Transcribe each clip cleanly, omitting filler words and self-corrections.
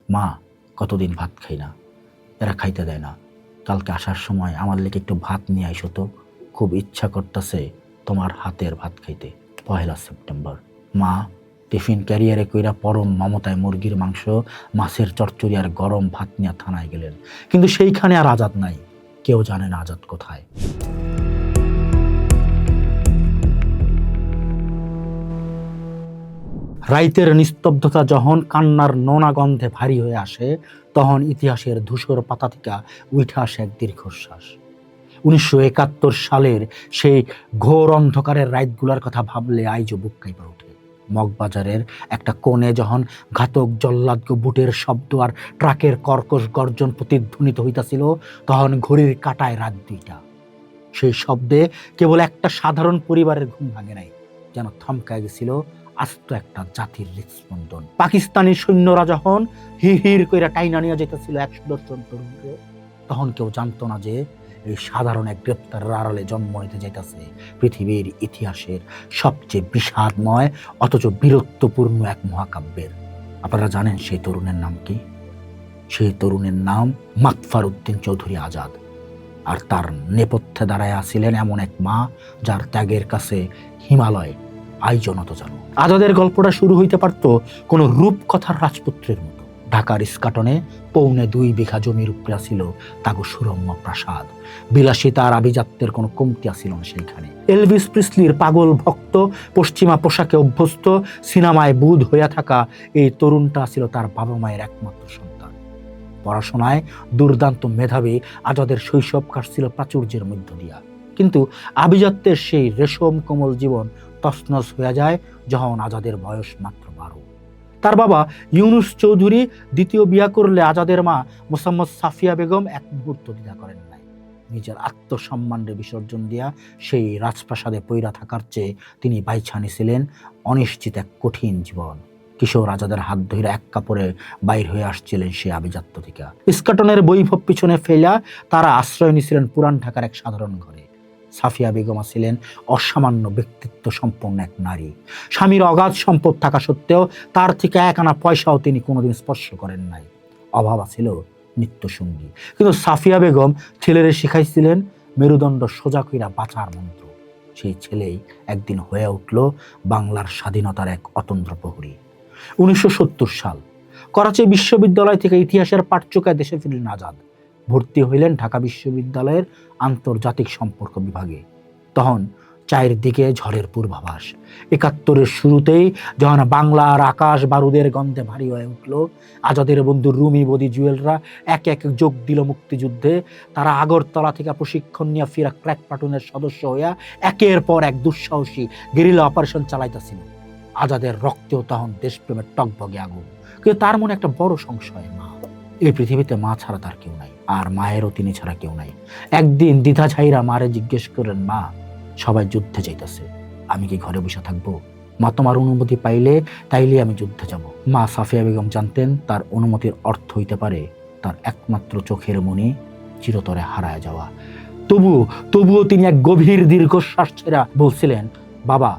মা কতদিন ভাত খাই না, এরা খাইতে দেয় না, কালকে আসার সময় আমার লেগে একটু ভাত নিয়ে আইসো তো, খুব ইচ্ছা করতেছে তোমার হাতের ভাত খাইতে। 1 সেপ্টেম্বর। মা টিফিন ক্যারিয়ারে কইরা পরম মমতায় মুরগির মাংস, মাছের চচ্চড়ি আর গরম ভাত নিয়ে থানায় গেলেন, কিন্তু সেইখানে আর আজাদ নাই। কেউ জানে না আজাদ কোথায়। রাইতের নিস্তব্ধতা যখন কান্নার নোনা গন্ধে ভারী হয়ে আসে, তখন ইতিহাসের ধূসর পাতা থেকে উঠে আসে এক দীর্ঘশ্বাস। 1971 সালের সেই ঘোর অন্ধকারের রাইতগুলার কথা ভাবলে আইজও বুক কাঁইপা ওঠে। মগবাজারের একটা কোণে যখন ঘাতক জল্লাদকে বুটের শব্দ আর ট্রাকের কর্কশ গর্জন প্রতিধ্বনিত হইতাছিল, তখন ঘড়ির কাঁটায় রাত 2টা। সেই শব্দে কেবল একটা সাধারণ পরিবারের ঘুম ভাঙে নাই, যেন থমকায় গেছিল আস্ত একটা জাতির হৃদস্পন্দন। পাকিস্তানি সৈন্যরা যখন হির হির কইরা টাইনা নিয়ে যেতেছিল 1 সুদর্শন তরুণকে, তখন কেউ জানতো না যে এই সাধারণ এক গ্রেপ্তারের আড়ালে জন্ম নিতে যাইতেছে পৃথিবীর ইতিহাসের সবচেয়ে বিষাদময় অথচ বীরত্বপূর্ণ এক মহাকাব্যের। আপনারা জানেন সেই তরুণের নাম কি? সেই তরুণের নাম মাকফার উদ্দিন চৌধুরী আজাদ। আর তার নেপথ্যে দাঁড়ায় আসিলেন এমন এক মা, যার ত্যাগের কাছে হিমালয় আইজও নত জানো। আজাদের গল্পটা শুরু হইতে পারত কোনো রূপকথার রাজপুত্রের মতো। ঢাকার ইস্কাটনে 2.25 বিঘা জমির উপরে ছিল তাগো সুরম্য প্রাসাদ। বিলাসিতা আর আভিজাত্যের কোনো কমতি আসিল না সেইখানে। এলভিস প্রিসলির পাগল ভক্ত, পশ্চিমা পোশাকে অভ্যস্ত, সিনেমায় বুঁদ হইয়া থাকা এই তরুণটা ছিল তার বাবা মায়ের একমাত্র সন্তান। পড়াশোনায় দুর্দান্ত মেধাবী আজাদের শৈশব কাটছিল প্রাচুর্যের মধ্য দিয়া, কিন্তু আভিজাত্যের সেই রেশম কোমল জীবন তছনছ হয়ে যায় যখন আজাদের বয়স মাত্র 12। তার বাবা ইউনুস চৌধুরী দ্বিতীয় বিয়া করলে আজাদের মা মোসাম্মদ সাফিয়া বেগম এক মুহূর্ত দ্বিধা করেন নাই। নিজের আত্মসম্মানের বিসর্জন দিয়া সেই রাজপ্রাসাদে পইরা থাকার চেয়ে তিনি বাইছা নিছিলেন অনিশ্চিত এক কঠিন জীবন। কিশোর আজাদের হাত ধরে এক কাপড়ে বাইর হয়ে আসছিলেন সে আভিজাত্য থেকে। ইস্কাটনের বৈভব পিছনে ফেলা তারা আশ্রয় নিছিলেন পুরান ঢাকার এক সাধারণ ঘরে। সাফিয়া বেগম ছিলেন অসামান্য ব্যক্তিত্ব সম্পন্ন এক নারী। স্বামীর অগাধ সম্পদ থাকা সত্ত্বেও তার থেকে 1 আনা পয়সাও তিনি কোনোদিন স্পর্শ করেন নাই। অভাব ছিল নিত্য সঙ্গী, কিন্তু সাফিয়া বেগম ছেলেরে শিখাইছিলেন মেরুদণ্ড সোজা কইরা বাঁচার মন্ত্র। সেই ছেলেই একদিন হয়ে উঠল বাংলার স্বাধীনতার এক অতন্দ্র প্রহরী। 1970 সাল, করাচি বিশ্ববিদ্যালয় থেকে ইতিহাসের পাঠচোকায় দেশে ফিরলেন আজাদ। ভর্তি হইলেন ঢাকা বিশ্ববিদ্যালয়ের আন্তর্জাতিক সম্পর্ক বিভাগে। তখন চারিদিকে ঝড়ের পূর্বাভাস। 71-এর শুরুতেই যখন বাংলার আকাশ বারুদের গন্ধে ভারী হয়ে উঠল, আজাদের বন্ধু রুমি বদি জুয়েলরা এক এক যোগ দিল মুক্তিযুদ্ধে। তারা আগরতলা থেকে প্রশিক্ষণ নিয়ে ফিরা ক্র্যাক প্লাটুনের সদস্য হইয়া একের পর এক দুঃসাহসী গেরিলা অপারেশন চালাইতেছিল। আজাদের রক্তেও তখন দেশপ্রেমের টকবগে আগুন, কিন্তু তার মনে একটা বড় সংশয়, মা। এই পৃথিবীতে মা ছাড়া তার কেউ নাই, আর মায়েরও তিনি ছাড়া কেউ নাই। একদিন দ্বিধা ছাইরা মারে জিজ্ঞেস করলেন, মা সবাই যুদ্ধে যাইতেছে, আমি কি ঘরে বসে থাকবো? মা তোমার অনুমতি পাইলে তাইলে আমি যুদ্ধে যাব। মা সাফিয়া বেগম জানতেন তার অনুমতির অর্থ হইতে পারে তার একমাত্র চোখের মনি চিরতরে হারায় যাওয়া। তবুও তিনি এক গভীর দীর্ঘশ্বাস ছেড়া বলছিলেন, বাবা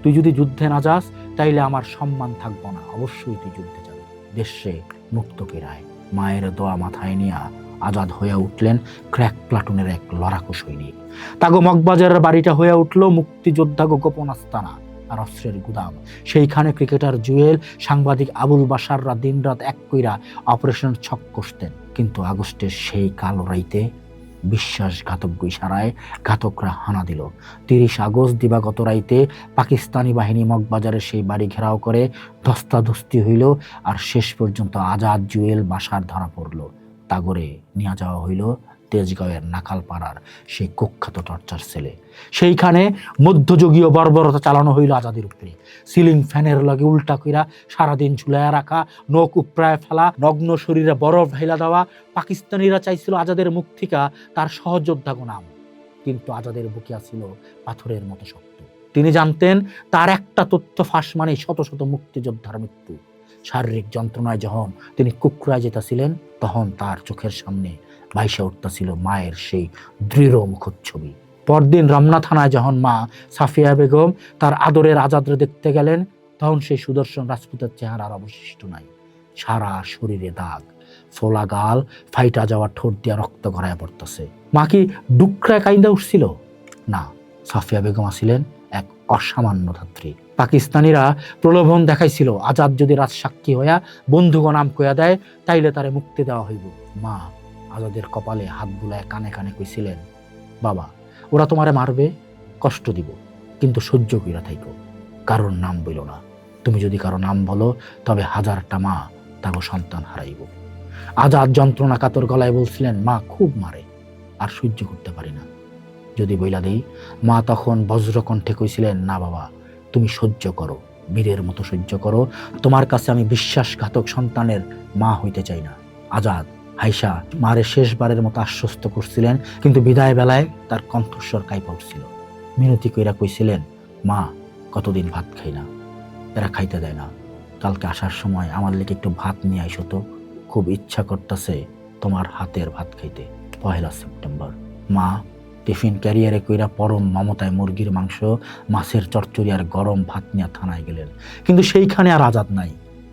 তুই যদি যুদ্ধে না যাস তাইলে আমার সম্মান থাকবো না, অবশ্যই তুই যুদ্ধে যাবি, দেশে মুক্ত ফেরায়। মায়ের দোয়া মাথায় নিয়ে আজাদ হয়ে উঠলেন ক্র্যাক প্লাটুনের এক লড়াকু সৈনিক। তাগো মগবাজারের বাড়িটা হয়ে উঠল মুক্তিযোদ্ধা গোপন আস্তানা আর অস্ত্রের গুদাম। সেইখানে ক্রিকেটার জুয়েল, সাংবাদিক আবুল বাশাররা দিনরাত এক কইরা অপারেশন ছক কষতেন। কিন্তু আগস্টের সেই কালো রাইতে বিশ্বাসঘাতক ইশারায় ঘাতকরা হানা দিল। 30 আগস্ট দিবাগত রাইতে পাকিস্তানি বাহিনী মগবাজারের সেই বাড়ি ঘেরাও করে ধস্তাধস্তি হইল, আর শেষ পর্যন্ত আজাদ, জুয়েল, বাশার ধরা পড়ল। তাগরে নিয়ে যাওয়া হইল তেজগাঁওয়ের নাকালপাড়ার সেই কুখ্যাত টর্চার সেলে। সেইখানে মধ্যযুগীয় বর্বরতা চালানো হইল আজাদের উপরে। সিলিং ফ্যানের লগে উল্টা কইরা সারাদিন ঝুলাইয়া রাখা, নখ উপড়ায় ফেলা, নগ্ন শরীরে বরফ ঢাইলা দেওয়া। পাকিস্তানিরা চাইছিল আজাদের মুখ থেকে তার সহযোদ্ধা নাম, কিন্তু আজাদের বুকে ছিল পাথরের মতো শক্ত। তিনি জানতেন তার একটা তথ্য ফাঁস মানে শত শত মুক্তিযোদ্ধার মৃত্যু। শারীরিক যন্ত্রণায় যখন তিনি কুকড়ায় যেতেছিলেন, তখন তার চোখের সামনে ভাইসে উঠতেছিল মায়ের সেই দৃঢ় মুখচ্ছবি। পরদিন রমনা থানায় যখন মা সাফিয়া বেগম তার আদরের আজাদরে দেখতে গেলেন, তখন সেই সুদর্শন রাজপুতের চেহারা আর অবশিষ্ট নাই। সারা শরীরে দাগ, ফোলা গাল, ফাইটা যাওয়া ঠোঁট দিয়া রক্ত গড়াইয়া পড়তেছে। মা কি ডুকরায় কাইন্দা উঠছিল? না, সাফিয়া বেগম আছিলেন এক অসামান্য ধাত্রী। পাকিস্তানিরা প্রলোভন দেখাইছিল, আজাদ যদি রাজসাক্ষী হইয়া বন্ধুগণ নাম কইয়া দেয় তাইলে তারে মুক্তি দেওয়া হইব। মা আজাদের কপালে হাত বুলায় কানে কানে কইছিলেন, বাবা ওরা তোমারে মারবে, কষ্ট দিব, কিন্তু সহ্য কইরা থাইকো, কারোর নাম বইল না। তুমি যদি কারো নাম বলো তবে হাজারটা মা তাগো সন্তান হারাইব। আজাদ যন্ত্রণা কাতর গলায় বলছিলেন, মা খুব মারে, আর সহ্য করতে পারি না। যদি বইলা দেই, মা তখন বজ্রকণ্ঠে কইছিলেন, না বাবা তুমি সহ্য করো, বীরের মতো সহ্য করো, তোমার কাছে আমি বিশ্বাসঘাতক সন্তানের মা হইতে চাই না। আজাদ হাইসা মারে শেষবারের মতো আশ্বস্ত করছিলেন, কিন্তু বিদায় বেলায় তার কণ্ঠস্বর কাইপা উঠছিল। মিনতি কইরা কইছিলেন, মা কতদিন ভাত খাই না, এরা খাইতে দেয় না, কালকে আসার সময় আমার লেগে একটু ভাত নিয়ে আইসো তো, খুব ইচ্ছা করতেছে তোমার হাতের ভাত খাইতে। 1 সেপ্টেম্বর মা টিফিন ক্যারিয়ারে কইরা পরম মমতায় মুরগির মাংস, মাছের চচ্চড়ি আর গরম ভাত নিয়ে থানায় গেলেন। কিন্তু সেইখানে আর আজাদ নাই,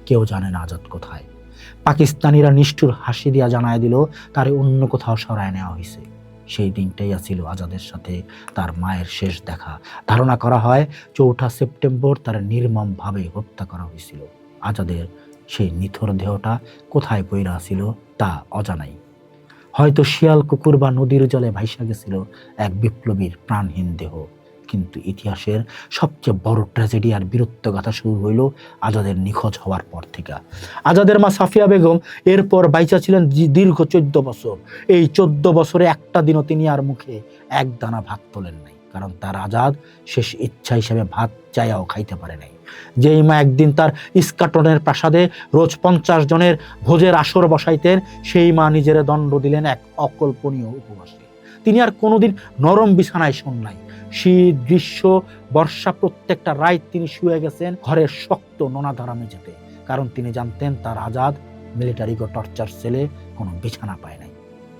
কেউ জানে না আজাদ কোথায়। পাকিস্তানিরা নিষ্ঠুর হাসি দিয়া জানায় দিল তারে অন্য কোথাও সরায় নেওয়া হয়েছে। সেই দিনটাই আছিল আজাদের সাথে তার মায়ের শেষ দেখা। ধারণা করা হয় 4 সেপ্টেম্বর তার নির্মমভাবে হত্যা করা হয়েছিল। আজাদের সেই নিথর দেহটা কোথায় পইরা ছিল তা অজানাই। হয়তো শিয়াল কুকুর বা নদীর জলে ভাইসা গেছিল এক বিপ্লবীর প্রাণহীন দেহ। কিন্তু ইতিহাসের সবচেয়ে বড় ট্র্যাজেডি আর বীরত্ব গাথা শুরু হইল আজাদের নিখোঁজ হওয়ার পর থেকে। আজাদের মা সাফিয়া বেগম এরপর বাইচা ছিলেন দীর্ঘ 14 বছর। এই 14 বছরে একটা দিনও তিনি আর মুখে এক দানা ভাত তোলেন নাই, কারণ তার আজাদ শেষ ইচ্ছা হিসেবে ভাত চাইয়াও খাইতে পারে নাই। যেই মা একদিন তার ইস্কাটনের প্রাসাদে রোজ 50 জনের ভোজের আসর বসাইতেন, সেই মা নিজের দণ্ড দিলেন এক অকল্পনীয় উপবাসে। তিনি আর কোনোদিন নরম বিছানায় শোন নাই। শীত, গ্রীষ্ম, বর্ষা প্রত্যেকটা রাত তিনি শুয়ে গেছেন ঘরের শক্ত নোনাধারা মেঝেতে, কারণ তিনি জানতেন তার আজাদ মিলিটারি টর্চার সেলে কোনো বিছানা পায় নাই।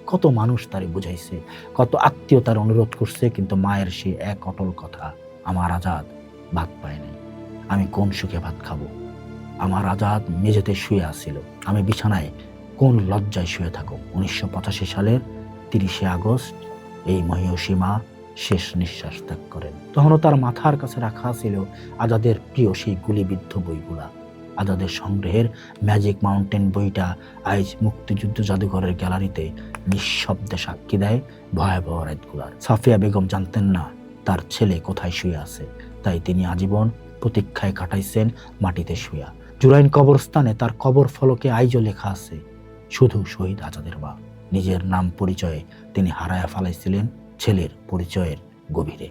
কত মানুষ তারে বুঝাইছে, কত আত্মীয় তার অনুরোধ করছে, কিন্তু মায়ের সে এক অটল কথা, আমার আজাদ ভাত পায় নাই, আমি কোন সুখে ভাত খাবো? আমার আজাদ মেঝেতে শুয়ে আসছিল, আমি বিছানায় কোন লজ্জায় শুয়ে থাকো? 1985 সালের 30 আগস্ট এই মহিয়সী মা শেষ নিঃশ্বাস ত্যাগ করেন। তখনও তার মাথার কাছে রাখা ছিল আজাদের প্রিয় সেই গুলিবিদ্ধ বইগুলা। আজাদের সংগ্রহের ম্যাজিক মাউন্টেন বইটা আজ মুক্তিযুদ্ধ জাদুঘরের গ্যালারিতে নিঃশব্দে সাক্ষী দেয় ভয়াবহ রাতগুলার। সাফিয়া বেগম জানতেন না তার ছেলে কোথায় শুয়ে আছে, তাই তিনি আজীবন প্রতীক্ষায় কাটাইছেন মাটিতে শুয়া। জুরাইন কবরস্থানে তার কবর ফলকে আইজও লেখা আছে, শুধু শহীদ আজাদের মা। নিজের নাম পরিচয়ে তিনি হারায়া ফেলাইছিলেন ছেলের পরিচয়ের গভীরে।